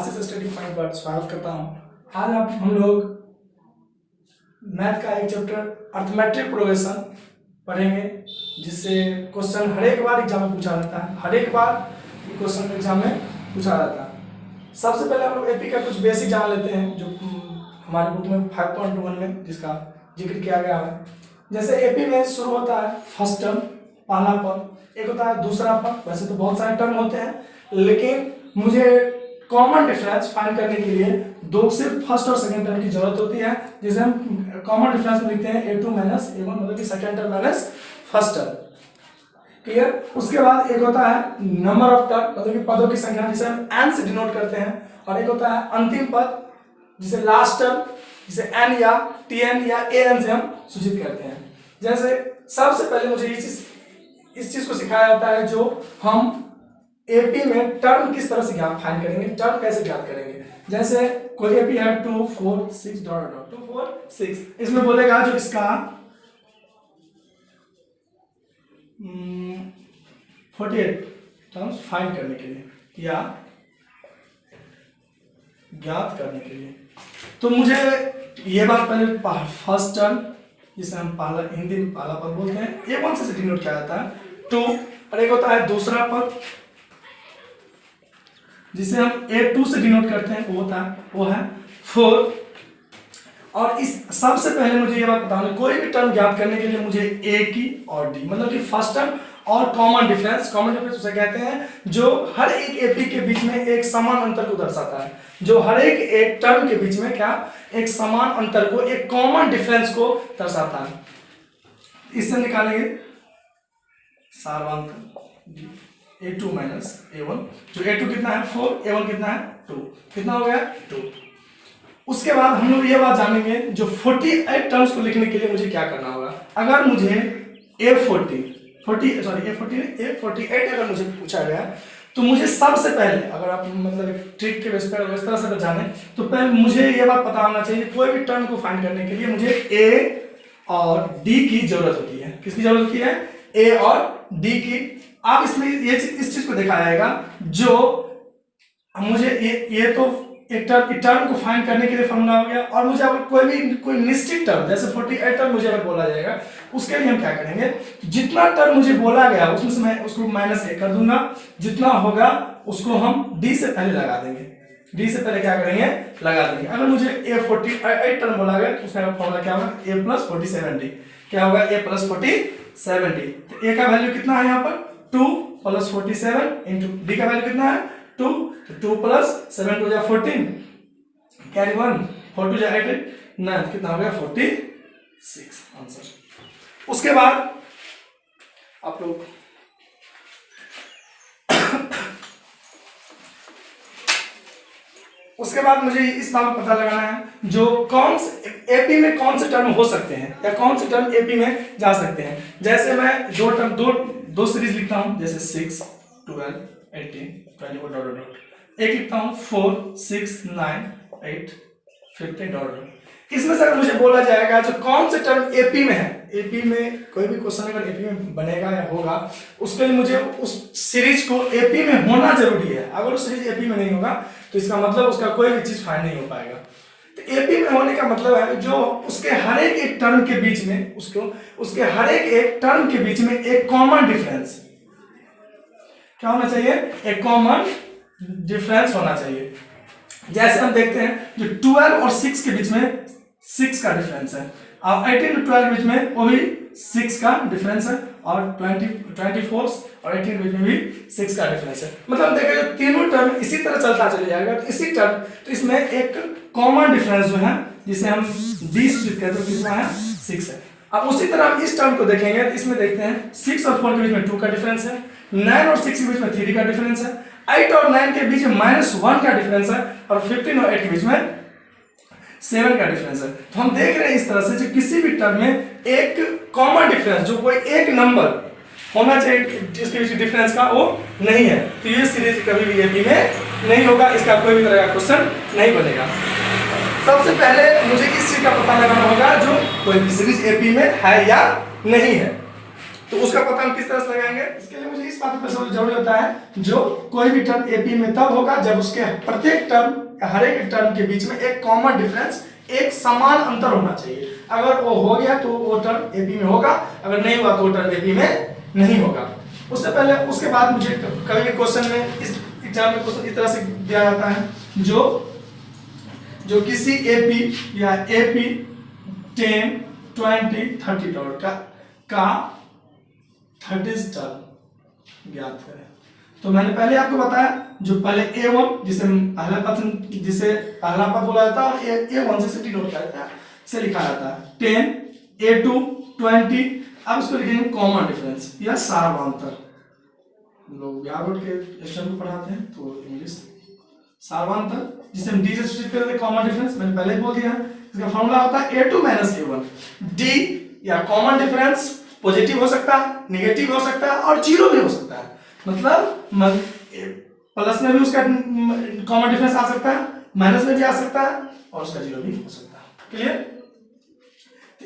आशीष study point पर स्वागत करता हूँ। आज हम लोग मैथ का एक चैप्टर अर्थमेट्रिक प्रोग्रेशन पढ़ेंगे, जिससे क्वेश्चन हर एक बार एग्जाम में पूछा जाता है। हर एक बार क्वेश्चन एग्जाम में पूछा जाता है। सबसे पहले हम लोग एपी का कुछ बेसिक जान लेते हैं, जो हमारे बुक में 5.1 में जिसका जिक्र किया गया है। जैसे एपी में शुरू होता है फर्स्ट टर्म, पहला पद, एक होता है दूसरा पद। वैसे तो बहुत सारे टर्म होते हैं, लेकिन मुझे कॉमन डिफरेंस फाइंड करने के लिए दो सिर्फ फर्स्ट और सेकंड टर्म की जरूरत होती है, जिसे हम कॉमन डिफरेंस में लिखते हैं a2 माइनस a1, मतलब कि second term minus first term. Clear. उसके बाद एक होता है नंबर ऑफ टर्म, मतलब कि पदों की संख्या, जिसे हम n से डिनोट करते हैं। और एक होता है अंतिम पद, जिसे लास्ट टर्म, जिसे n या tn या an से हम सूचित करते हैं। जैसे सबसे पहले मुझे इस चीज को सिखाया जाता है, जो हम एपी में टर्म किस तरह से फाइंड करेंगे, टर्म कैसे ज्ञात करेंगे। जैसे कोई एपी है 2 4 6 डॉट 2 4 6, इसमें बोलेगा जो इसका 48 टर्म्स फाइंड करने के लिए या ज्ञात करने के लिए। तो मुझे ये बात पहले फर्स्ट टर्म, जिसे हम पहला हिंदी में पहला पद बोलते हैं, a1 से डिनोट किया जाता है 2, और एक होता है दूसरा पद, जिसे हम a2 से डिनोट करते हैं, वो है 4। और इस सबसे पहले मुझे ये बात बताना, कोई भी टर्म ज्ञात करने के लिए मुझे a की और d, मतलब कि फर्स्ट टर्म और कॉमन डिफरेंस उसे कहते हैं जो हर एक एपी के बीच में एक समान अंतर को दर्शाता है। जो हर एक टर्म के बीच में क्या एक समान अंतर को, एक कॉमन डिफरेंस को दर्शाता है। इससे निकालेंगे सारांश a2 माइनस a1, जो a2 कितना है 4, a1 कितना है 2, कितना हो गया 2। उसके बाद हम लोग ये बात जानेंगे, जो 48 टर्म्स को लिखने के लिए मुझे क्या करना होगा। अगर मुझे a48 अगर मुझे पूछा गया, तो मुझे सबसे पहले, अगर आप मतलब एक ट्रिक के बेस पर इस तरह से जाने, तो पहले मुझे ये बात पता होना चाहिए, कोई भी टर्म को फाइंड करने के लिए मुझे a और d की जरूरत होती है। किसकी जरूरत होती है? a और d की। आप इसमें इस चीज को देखा जाएगा, जो मुझे ये तो एक टर्म को फाइंड करने के लिए फॉर्मूला हो गया। और मुझे अगर कोई निश्चित टर्म, जैसे 48 टर्म मुझे अगर बोला जाएगा, उसके लिए हम क्या करेंगे, जितना टर्म मुझे बोला गया उसमें से मैं उसको -1 कर दूंगा। जितना होगा उसको हम d से पहले लगा देंगे। d से पहले क्या करेंगे, लगा देंगे। अगर मुझे a48 टर्म बोला गया, तो उसका फॉर्मूला क्या होगा, a + 47d। क्या होगा, a + 47d। तो a का वैल्यू कितना है यहाँ पर 2 + 47 इंटू d का वैल्यू कितना है 2, तो 2 + 7 2 = 14, कैरी 1, 4 2 = 8 9, कितना हो गया 46 आंसर। उसके बाद आप लोग उसके बाद मुझे इस बात पता लगाना है, जो कौन से एपी में कौन से टर्म हो सकते हैं या कौन से टर्म एपी में जा सकते हैं। जैसे मैं दो सीरीज लिखता हूं, जैसे 6 12 18 24 डॉट एक लिखता हूं 4 6 9 8 15 डॉट। इसमें से अगर मुझे बोला जाएगा जो कौन से टर्म एपी में है, एपी में कोई भी क्वेश्चन अगर एपी में बनेगा या होगा, उसके लिए मुझे उस सीरीज को एपी में होना जरूरी है। अगर उस सीरीज एपी में नहीं होगा, तो इसका मतलब उसका कोई भी चीज फाइंड नहीं हो पाएगा। तो एपी में होने का मतलब है जो उसके हर एक टर्म के बीच में, उसके हर एक टर्म के बीच में एक कॉमन डिफरेंस क्या होना चाहिए, एक कॉमन डिफरेंस होना चाहिए। जैसे हम देखते हैं जो 12 और 6 के बीच में 6 का डिफरेंस है, और 18 और 12 के बीच में वो भी 6 का डिफरेंस है, और 24 और 18 के बीच में भी 6 का डिफरेंस है। मतलब देखिए जो तीनों टर्म इसी तरह चलता चले जाएगा, तो इसी टर्म, तो इसमें एक कॉमन डिफरेंस जो है, जिसे हम 20 कहते हैं, कितना है 6 है। अब उसी तरह हम इस टर्म को देखेंगे, तो इसमें देखते हैं 6 और 4 के बीच में 2 का डिफरेंस है, 9 और 6 के बीच में 3 का डिफरेंस है, 8 और 9 के बीच में -1 का डिफरेंस है, और 15 और 8 के बीच में 7 का डिफरेंस है। तो हम देख रहे हैं इस तरह से जो किसी भी टर्म में एक कॉमन डिफरेंस, जो कोई एक नंबर होना चाहिए जिसके बीच डिफरेंस का, वो नहीं है। तो ये सीरीज कभी भी एपी में नहीं होगा, इसका कोई भी तरह का क्वेश्चन नहीं बनेगा। सबसे पहले मुझे इस चीज का पता लगाना होगा, जो कोई भी सीरीज एपी में है या नहीं है। तो उसका पता हम किस तरह से लगाएंगे, इसके लिए मुझे इस बात पर समझ जरूरी होता है जो कोई भी टर्म एपी में तब होगा जब उसके प्रत्येक टर्म, हर एक टर्म के बीच में एक कॉमन डिफरेंस, एक समान अंतर होना चाहिए। अगर वो हो गया तो वो टर्म एपी में होगा, अगर नहीं हुआ तो वो टर्म एपी में नहीं होगा। उससे पहले, उसके बाद मुझे कभी भी क्वेश्चन में, इस एग्जाम में क्वेश्चन इस तरह से दिया जाता है जो किसी एपी या एपी 10, 20, 30 डॉट का 30 टर्म ज्ञात करें। तो मैंने पहले आपको बताया जो पहले A1 जिसे पहला पद बोला जाता है और A1 से डिनोट किया जाता है, से लिखा जाता है 10, A2, 20। अब इसको लिखेंगे कॉमन डिफरेंस या सार्वंतर। हम लोग व्याकरण के लेक्चर में पढ़ाते हैं तो इंग्लिश सार्वंतर, जिसे हम डी से सूचित करते हैं कॉमन डिफरेंस, मैंने पहले ही बोल दिया है। इसका फॉर्मूला होता है A2 माइनस A1। डी या कॉमन डिफरेंस पॉजिटिव हो सकता है, नेगेटिव हो सकता है और जीरो भी हो सकता है। मतलब प्लस में भी उसका कॉमन डिफरेंस आ सकता है, माइनस में भी आ सकता है और उसका जीरो भी हो सकता है। क्लियर?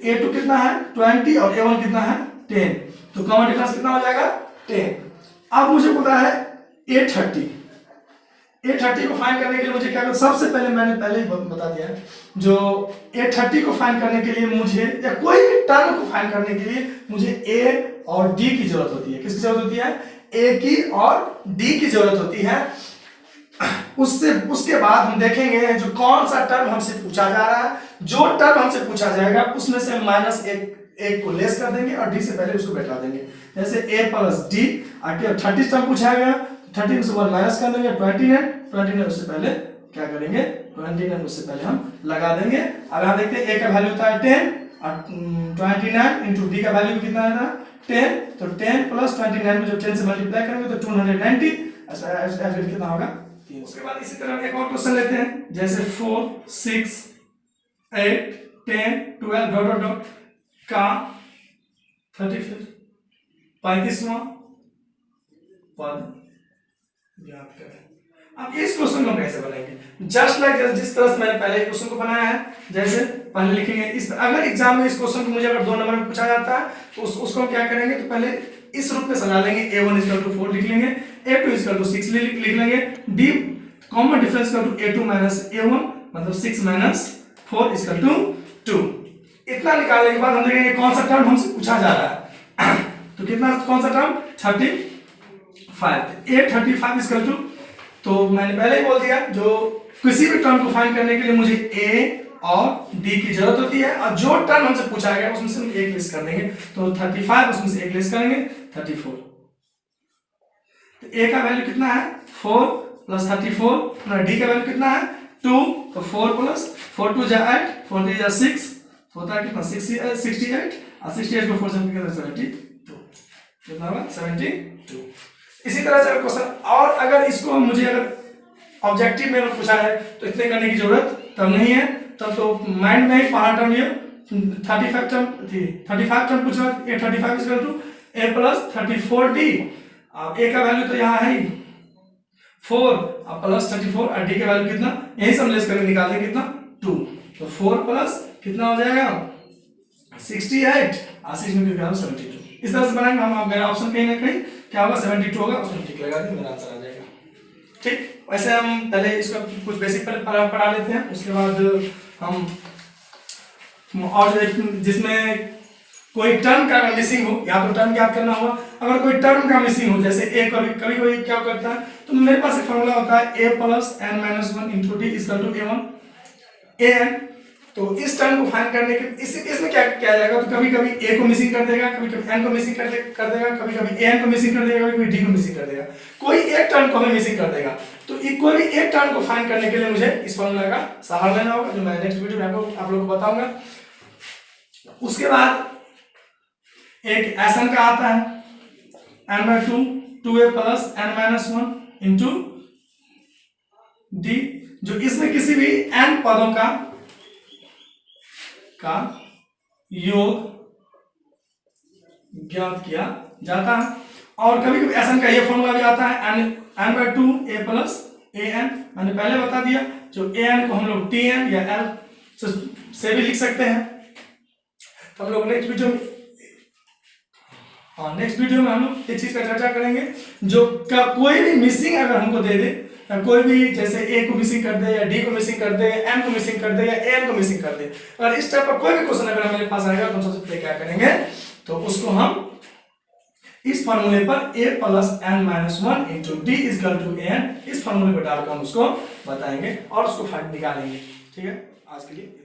A2 कितना है 20 और A1 कितना है 10, तो कॉमन डिफरेंस कितना हो जाएगा 10। अब मुझे पता है A30 को फाइंड करने के लिए मुझे क्या करना, सबसे पहले मैंने पहले ही बता दिया है, जो A30 को फाइंड करने के लिए मुझे, या कोई भी टर्म को फाइंड करने के लिए मुझे A और D की जरूरत होती है। किसकी जरूरत होती है? A की और D की जरूरत होती है। उसके बाद हम देखेंगे जो कौन सा टर्म हमसे पूछा जा रहा है, जो टर्म हमसे पूछा जाएगा उसमें से माइनस एक को लेस कर देंगे और D से पहले उसको बैठा देंगे। जैसे A प्लस D, 30 टर्म पूछा गया, 30 में से 1 माइनस कर देंगे, 29 उससे पहले क्या करेंगे, 29 उससे पहले हम लगा देंगे। अब यहाँ देखते हैं A का वैल्यू होता है 10 और 29 इंटू D का वैल्यू कितना है 10, तो 10 प्लस 29 में जो 10 से मल्टीप्लाई करेंगे तो 290, ऐसा कितना होगा 3। उसके बाद इसी तरह एक और क्वेश्चन लेते हैं, जैसे 4, 6, 8, 10, 12 डॉट डॉट डॉट का 35वां पद ज्ञात करें। अब इस क्वेश्चन को कैसे बनाएंगे, जस्ट लाइक जिस तरह से मैंने पहले क्वेश्चन को बनाया है, जैसे पहले लिखेंगे इस, अगर एग्जाम में इस क्वेश्चन को मुझे अगर 2 नंबर में पूछा जाता है तो उसको हम क्या करेंगे, तो पहले इस रूप में सजा लेंगे, A1 = 4 लिख लेंगे, A2 = 6 लिख लेंगे, D common difference A2 minus A1 मतलब 6 माइनस 4 = 2। इतना निकालने के बाद हम देखेंगे कौन सा टर्म हमसे पूछा जा रहा है। तो कितना, कौन सा टर्म 35। A35 = तो मैंने पहले ही बोल दिया जो किसी भी टर्म को फाइंड करने के लिए मुझे A और D की जरूरत होती है, और जो टर्म हमसे पूछा गया उसमें से हम एक लेस कर देंगे, तो 35 उसमें से एक लेस करेंगे 34। तो A का वैल्यू कितना है 4 प्लस 34, D का वैल्यू कितना है 2, तो 4 प्लस 4 2 8, 4 3 6, होता है कितना 68, और 68 को 4 से कितना 72, कितना होगा 72। इसी तरह से क्वेश्चन, और अगर इसको मुझे अगर ऑब्जेक्टिव में पूछा है तो इतने करने की जरूरत तब नहीं है, तब तो माइंड में ही पहला टर्म ये 35 टर्म पूछ रहा है। A35 = A plus 34D। अब A का वैल्यू तो यहाँ है 4 और प्लस 34 और D का वैल्यू कितना, यही सब लेस करके निकाल देंगे कितना 2, तो 4 प्लस कितना हो जाएगा 68 और 6 में 72। इस तरह से बनाएंगे हम। मेरा ऑप्शन कहीं ना कहीं क्या होगा 72 होगा, उसमें टिक लगा देंगे, मेरा आंसर आ जाएगा। ठीक, वैसे हम पहले इसका कुछ बेसिक पढ़ा लेते हैं, उसके बाद हम और जिसमें कोई टर्म का मिसिंग हो, या तो टर्म याद करना होगा। अगर कोई टर्म का मिसिंग हो, जैसे A कभी क्या करता है, तो मेरे पास एक फॉर्मूला होता है A plus n-1 into D = A1 an। तो इस टर्म को फाइंड करने के इसमें क्या किया जाएगा, तो कभी कभी A को मिसिंग कर देगा, कभी कभी n को मिसिंग कर देगा, कभी कभी an को मिसिंग कर देगा, कभी D को मिसिंग कर देगा, कोई एक टर्म को हमें मिसिंग कर देगा। तो कोई भी एक टर्म को फाइंड करने के लिए मुझे इस फॉर्मूला का सहारा लेना होगा, जो मैं नेक्स्ट वीडियो में आप लोगों को बताऊंगा। उसके बाद एक एसन का आता है n/2 2a plus n-1 into D, जो इसमें किसी भी n पदों का योग ज्ञात किया जाता है। और कभी कभी एसन का ये फॉर्मूला भी आता है n/2 a प्लस an। मैंने पहले बता दिया, जो an को हम लोग tn या l से भी लिख सकते हैं। तो हम लोग नेक्स्ट वीडियो में हाँ, नेक्स्ट वीडियो में हम लोग इस चीज का चर्चा करेंगे, जो कोई भी मिसिंग अगर हमको दे दे, कोई भी जैसे ए को मिसिंग कर दे या डी को मिसिंग कर दे या एम को मिसिंग कर दे या एन को मिसिंग कर दे, अगर इस टाइप का कोई भी क्वेश्चन अगर हमारे पास आएगा तो हम सबसे पहले क्या करेंगे, तो उसको हम इस फार्मूले पर a plus n minus 1 into D equal to n, इस फार्मूले पर डालकर हम उसको बताएंगे और उसको फाइंड निकालेंगे। ठीक है, आज के लिए।